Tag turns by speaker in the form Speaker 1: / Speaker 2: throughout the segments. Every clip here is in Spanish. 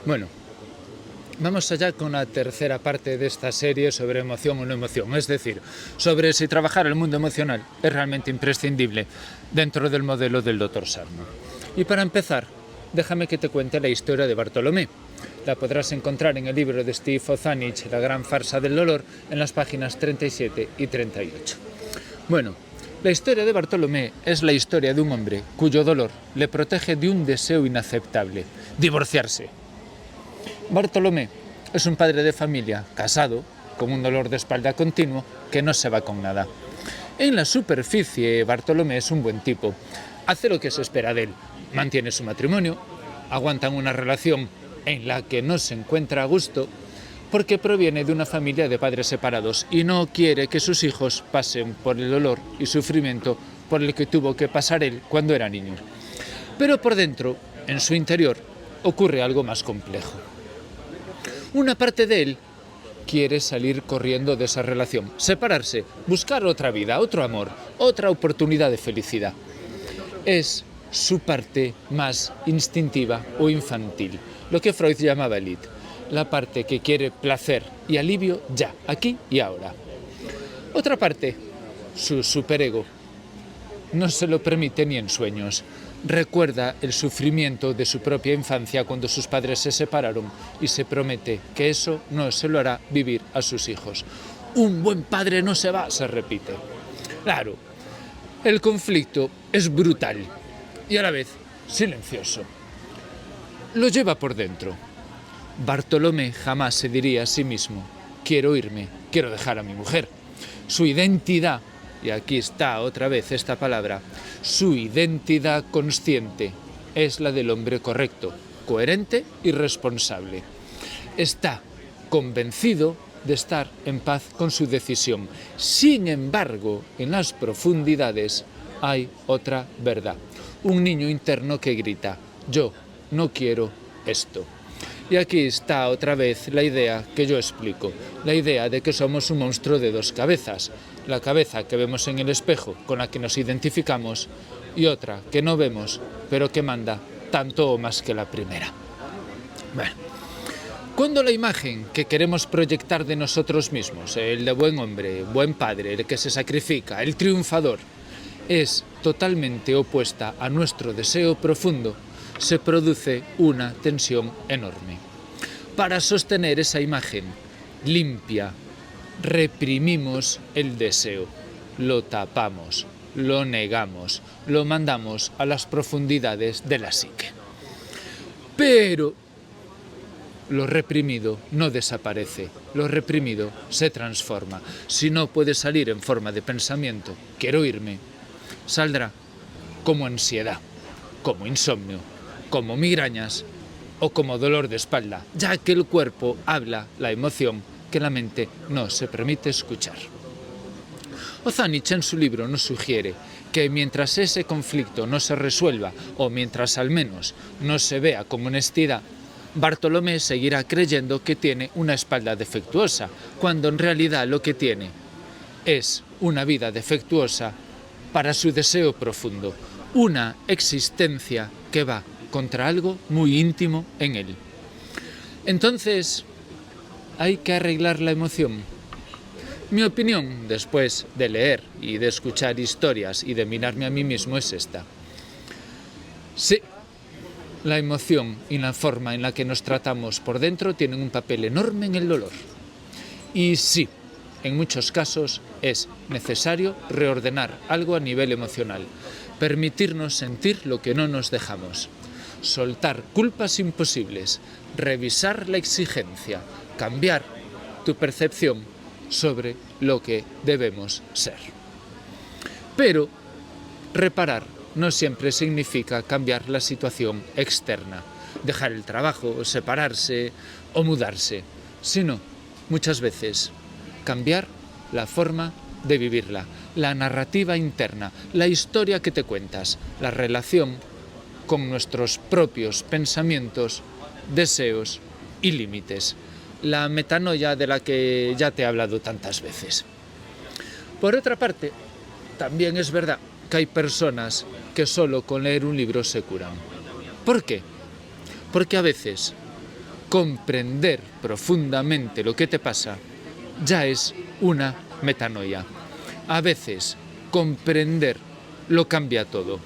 Speaker 1: Bueno, vamos allá con la tercera parte de esta serie sobre emoción o no emoción, es decir, sobre si trabajar el mundo emocional es realmente imprescindible dentro del modelo del Dr. Sarno. Y para empezar, déjame que te cuente la historia de Bartolomé. La podrás encontrar en el libro de Steve Ozanich, La gran farsa del dolor, en las páginas 37 y 38. Bueno, la historia de Bartolomé es la historia de un hombre cuyo dolor le protege de un deseo inaceptable: divorciarse. Bartolomé es un padre de familia, casado, con un dolor de espalda continuo que no se va con nada. En la superficie, Bartolomé es un buen tipo. Hace lo que se espera de él. Mantiene su matrimonio, aguantan una relación en la que no se encuentra a gusto, porque proviene de una familia de padres separados y no quiere que sus hijos pasen por el dolor y sufrimiento por el que tuvo que pasar él cuando era niño. Pero por dentro, en su interior, ocurre algo más complejo. Una parte de él quiere salir corriendo de esa relación, separarse, buscar otra vida, otro amor, otra oportunidad de felicidad. Es su parte más instintiva o infantil, lo que Freud llamaba el id, la parte que quiere placer y alivio ya, aquí y ahora. Otra parte, su superego, no se lo permite ni en sueños. Recuerda el sufrimiento de su propia infancia cuando sus padres se separaron y se promete que eso no se lo hará vivir a sus hijos. Un buen padre no se va, se repite. Claro, el conflicto es brutal y a la vez silencioso. Lo lleva por dentro. Bartolomé jamás se diría a sí mismo: quiero irme, quiero dejar a mi mujer. Su identidad, y aquí está otra vez esta palabra, su identidad consciente es la del hombre correcto, coherente y responsable. Está convencido de estar en paz con su decisión. Sin embargo, en las profundidades hay otra verdad. Un niño interno que grita: yo no quiero esto. Y aquí está otra vez la idea que yo explico, la idea de que somos un monstruo de dos cabezas, la cabeza que vemos en el espejo, con la que nos identificamos, y otra que no vemos, pero que manda tanto o más que la primera. Bueno, cuando la imagen que queremos proyectar de nosotros mismos, el de buen hombre, buen padre, el que se sacrifica, el triunfador, es totalmente opuesta a nuestro deseo profundo, se produce una tensión enorme. Para sostener esa imagen limpia, reprimimos el deseo, lo tapamos, lo negamos, lo mandamos a las profundidades de la psique. Pero lo reprimido no desaparece, lo reprimido se transforma. Si no puede salir en forma de pensamiento, quiero irme, saldrá como ansiedad, como insomnio, como migrañas o como dolor de espalda, ya que el cuerpo habla la emoción que la mente no se permite escuchar. Ozanich en su libro nos sugiere que mientras ese conflicto no se resuelva, o mientras al menos no se vea con honestidad, Bartolomé seguirá creyendo que tiene una espalda defectuosa, cuando en realidad lo que tiene es una vida defectuosa para su deseo profundo, una existencia que va contra algo muy íntimo en él. Entonces, ¿hay que arreglar la emoción? Mi opinión, después de leer y de escuchar historias y de mirarme a mí mismo, es esta. Sí, la emoción y la forma en la que nos tratamos por dentro tienen un papel enorme en el dolor. Y sí, en muchos casos es necesario reordenar algo a nivel emocional, permitirnos sentir lo que no nos dejamos, soltar culpas imposibles, revisar la exigencia, cambiar tu percepción sobre lo que debemos ser. Pero reparar no siempre significa cambiar la situación externa, dejar el trabajo, separarse o mudarse, sino muchas veces cambiar la forma de vivirla, la narrativa interna, la historia que te cuentas, la relación con nuestros propios pensamientos, deseos y límites. La metanoia de la que ya te he hablado tantas veces. Por otra parte, también es verdad que hay personas que solo con leer un libro se curan. ¿Por qué? Porque a veces comprender profundamente lo que te pasa ya es una metanoia. A veces, comprender lo cambia todo.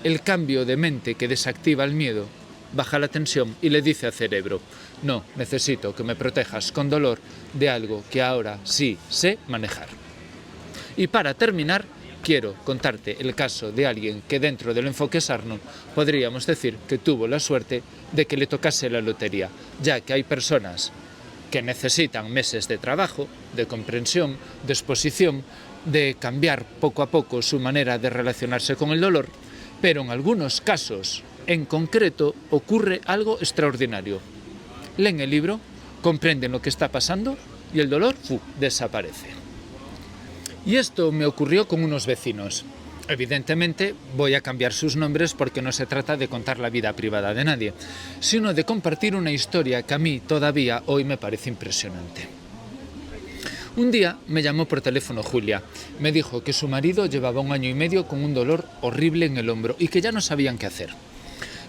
Speaker 1: El cambio de mente que desactiva el miedo baja la tensión y le dice al cerebro: no, necesito que me protejas con dolor de algo que ahora sí sé manejar. Y para terminar, quiero contarte el caso de alguien que dentro del enfoque Sarno podríamos decir que tuvo la suerte de que le tocase la lotería, ya que hay personas que necesitan meses de trabajo, de comprensión, de exposición, de cambiar poco a poco su manera de relacionarse con el dolor, pero en algunos casos en concreto ocurre algo extraordinario. Leen el libro, comprenden lo que está pasando y el dolor desaparece. Y esto me ocurrió con unos vecinos. Evidentemente voy a cambiar sus nombres porque no se trata de contar la vida privada de nadie, sino de compartir una historia que a mí todavía hoy me parece impresionante. Un día me llamó por teléfono Julia. Me dijo que su marido llevaba 1 año y medio con un dolor horrible en el hombro y que ya no sabían qué hacer.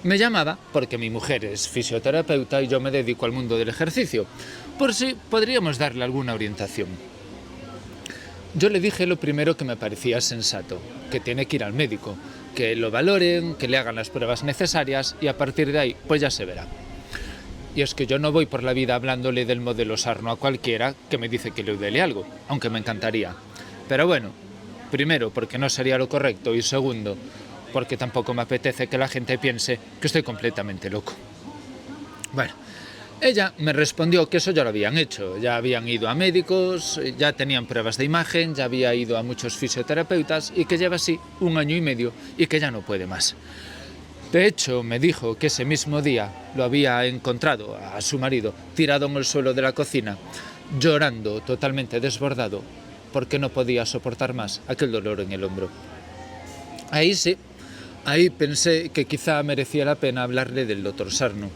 Speaker 1: Me llamaba porque mi mujer es fisioterapeuta y yo me dedico al mundo del ejercicio, por si podríamos darle alguna orientación. Yo le dije lo primero que me parecía sensato, que tiene que ir al médico, que lo valoren, que le hagan las pruebas necesarias y a partir de ahí pues ya se verá. Y es que yo no voy por la vida hablándole del modelo Sarno a cualquiera que me dice que le duele algo, aunque me encantaría. Pero bueno, primero porque no sería lo correcto y segundo porque tampoco me apetece que la gente piense que estoy completamente loco. Bueno, ella me respondió que eso ya lo habían hecho, ya habían ido a médicos, ya tenían pruebas de imagen, ya había ido a muchos fisioterapeutas y que lleva así 1 año y medio y que ya no puede más. De hecho, me dijo que ese mismo día lo había encontrado a su marido tirado en el suelo de la cocina, llorando totalmente desbordado porque no podía soportar más aquel dolor en el hombro. Ahí sí, ahí pensé que quizá merecía la pena hablarle del Dr. Sarno.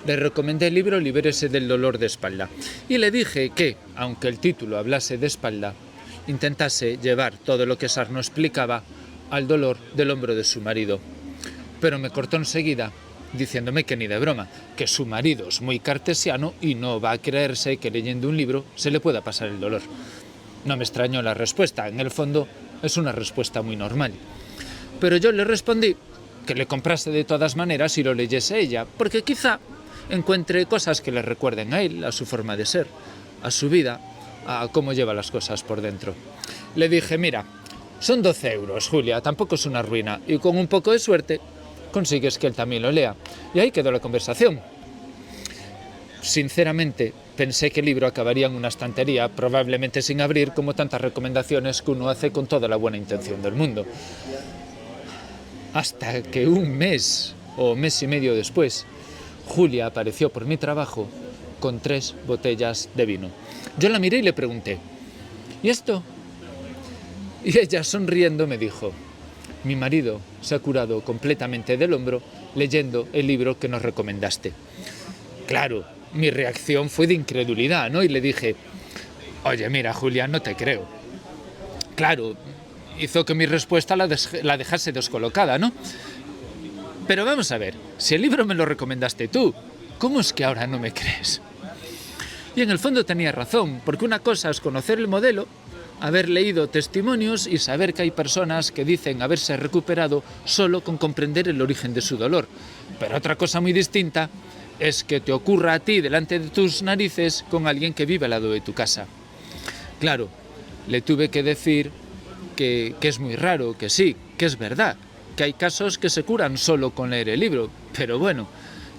Speaker 1: Le recomendé el libro Libérese del dolor de espalda y le dije que, aunque el título hablase de espalda, intentase llevar todo lo que Sarno explicaba al dolor del hombro de su marido. Pero me cortó enseguida, diciéndome que ni de broma, que su marido es muy cartesiano y no va a creerse que leyendo un libro se le pueda pasar el dolor. No me extrañó la respuesta, en el fondo es una respuesta muy normal. Pero yo le respondí que le comprase de todas maneras y lo leyese ella, porque quizá encuentre cosas que le recuerden a él, a su forma de ser, a su vida, a cómo lleva las cosas por dentro. Le dije: mira, son 12 euros, Julia, tampoco es una ruina, y con un poco de suerte consigues que él también lo lea. Y ahí quedó la conversación. Sinceramente, pensé que el libro acabaría en una estantería, probablemente sin abrir, como tantas recomendaciones que uno hace con toda la buena intención del mundo. Hasta que 1 mes o mes y medio después, Julia apareció por mi trabajo con 3 botellas de vino. Yo la miré y le pregunté: ¿y esto? Y ella, sonriendo, me dijo: mi marido se ha curado completamente del hombro leyendo el libro que nos recomendaste. Claro, mi reacción fue de incredulidad, ¿no? Y le dije: oye, mira, Julia, no te creo. Claro, hizo que mi respuesta la dejase descolocada, ¿no? Pero vamos a ver, si el libro me lo recomendaste tú, ¿cómo es que ahora no me crees? Y en el fondo tenía razón, porque una cosa es conocer el modelo, haber leído testimonios y saber que hay personas que dicen haberse recuperado solo con comprender el origen de su dolor. Pero otra cosa muy distinta es que te ocurra a ti delante de tus narices con alguien que vive al lado de tu casa. Claro, le tuve que decir que es muy raro, que sí, que es verdad, que hay casos que se curan solo con leer el libro, pero bueno,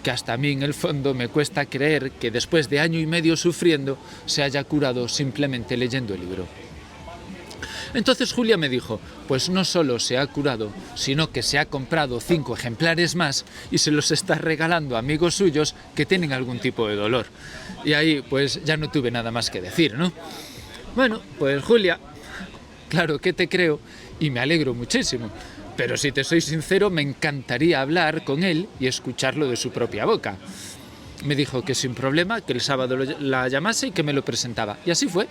Speaker 1: que hasta a mí en el fondo me cuesta creer que después de 1 año y medio sufriendo se haya curado simplemente leyendo el libro. Entonces Julia me dijo: pues no solo se ha curado, sino que se ha comprado 5 ejemplares más y se los está regalando a amigos suyos que tienen algún tipo de dolor. Y ahí pues ya no tuve nada más que decir, ¿no? Bueno, pues Julia, claro que te creo y me alegro muchísimo, pero si te soy sincero me encantaría hablar con él y escucharlo de su propia boca. Me dijo que sin problema, que el sábado la llamase y que me lo presentaba. Y así fue.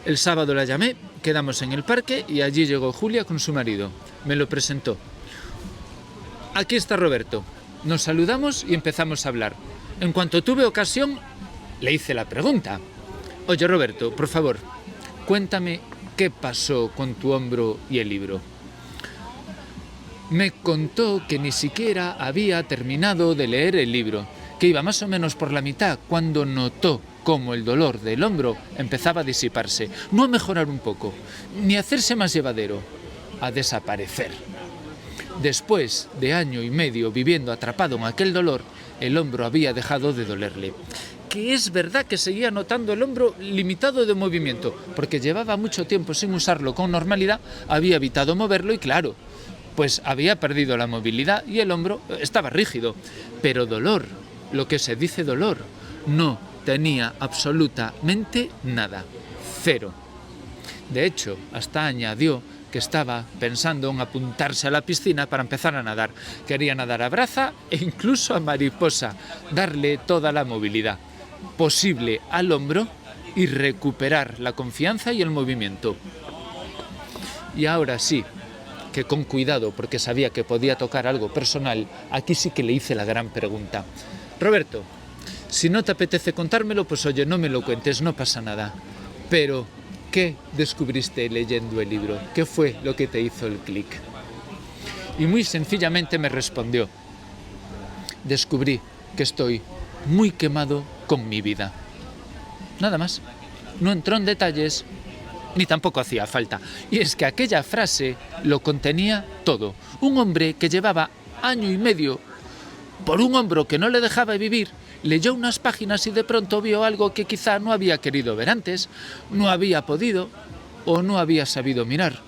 Speaker 1: El sábado la llamé, quedamos en el parque y allí llegó Julia con su marido. Me lo presentó. Aquí está Roberto. Nos saludamos y empezamos a hablar. En cuanto tuve ocasión, le hice la pregunta. Oye, Roberto, por favor, cuéntame qué pasó con tu hombro y el libro. Me contó que ni siquiera había terminado de leer el libro, que iba más o menos por la mitad cuando notó cómo el dolor del hombro empezaba a disiparse, no a mejorar un poco, ni a hacerse más llevadero, a desaparecer. Después de año y medio viviendo atrapado en aquel dolor, el hombro había dejado de dolerle. Que es verdad que seguía notando el hombro limitado de movimiento, porque llevaba mucho tiempo sin usarlo con normalidad, había evitado moverlo y claro, pues había perdido la movilidad y el hombro estaba rígido. Pero dolor, lo que se dice dolor, no tenía absolutamente nada. Cero. De hecho, hasta añadió que estaba pensando en apuntarse a la piscina para empezar a nadar. Quería nadar a braza e incluso a mariposa, darle toda la movilidad posible al hombro y recuperar la confianza y el movimiento. Y ahora sí, que con cuidado, porque sabía que podía tocar algo personal, aquí sí que le hice la gran pregunta. Roberto, si no te apetece contármelo, pues oye, no me lo cuentes, no pasa nada. Pero, ¿qué descubriste leyendo el libro? ¿Qué fue lo que te hizo el clic? Y muy sencillamente me respondió, descubrí que estoy muy quemado con mi vida. Nada más. No entró en detalles, ni tampoco hacía falta. Y es que aquella frase lo contenía todo. Un hombre que llevaba año y medio por un hombro que no le dejaba vivir, leyó unas páginas y de pronto vio algo que quizá no había querido ver antes, no había podido o no había sabido mirar.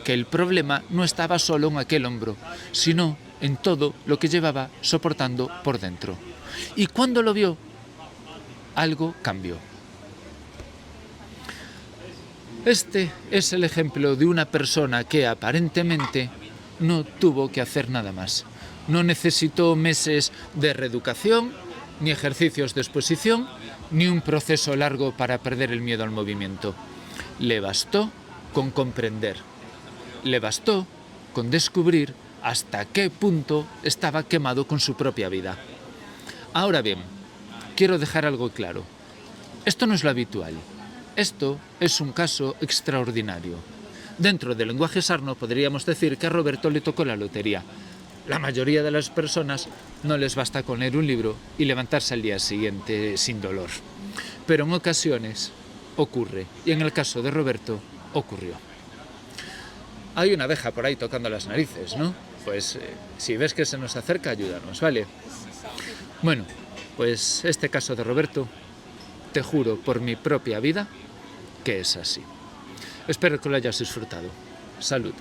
Speaker 1: Que el problema no estaba solo en aquel hombro, sino en todo lo que llevaba soportando por dentro. Y cuando lo vio, algo cambió. Este es el ejemplo de una persona que aparentemente no tuvo que hacer nada más. No necesitó meses de reeducación, ni ejercicios de exposición, ni un proceso largo para perder el miedo al movimiento. Le bastó con comprender. Le bastó con descubrir hasta qué punto estaba quemado con su propia vida. Ahora bien, quiero dejar algo claro. Esto no es lo habitual. Esto es un caso extraordinario. Dentro del lenguaje sarno podríamos decir que a Roberto le tocó la lotería. La mayoría de las personas no les basta con leer un libro y levantarse al día siguiente sin dolor. Pero en ocasiones ocurre, y en el caso de Roberto ocurrió. Hay una abeja por ahí tocando las narices, ¿no? Pues si ves que se nos acerca, ayúdanos, ¿vale? Bueno, pues este caso de Roberto, te juro por mi propia vida que es así. Espero que lo hayas disfrutado. Salud.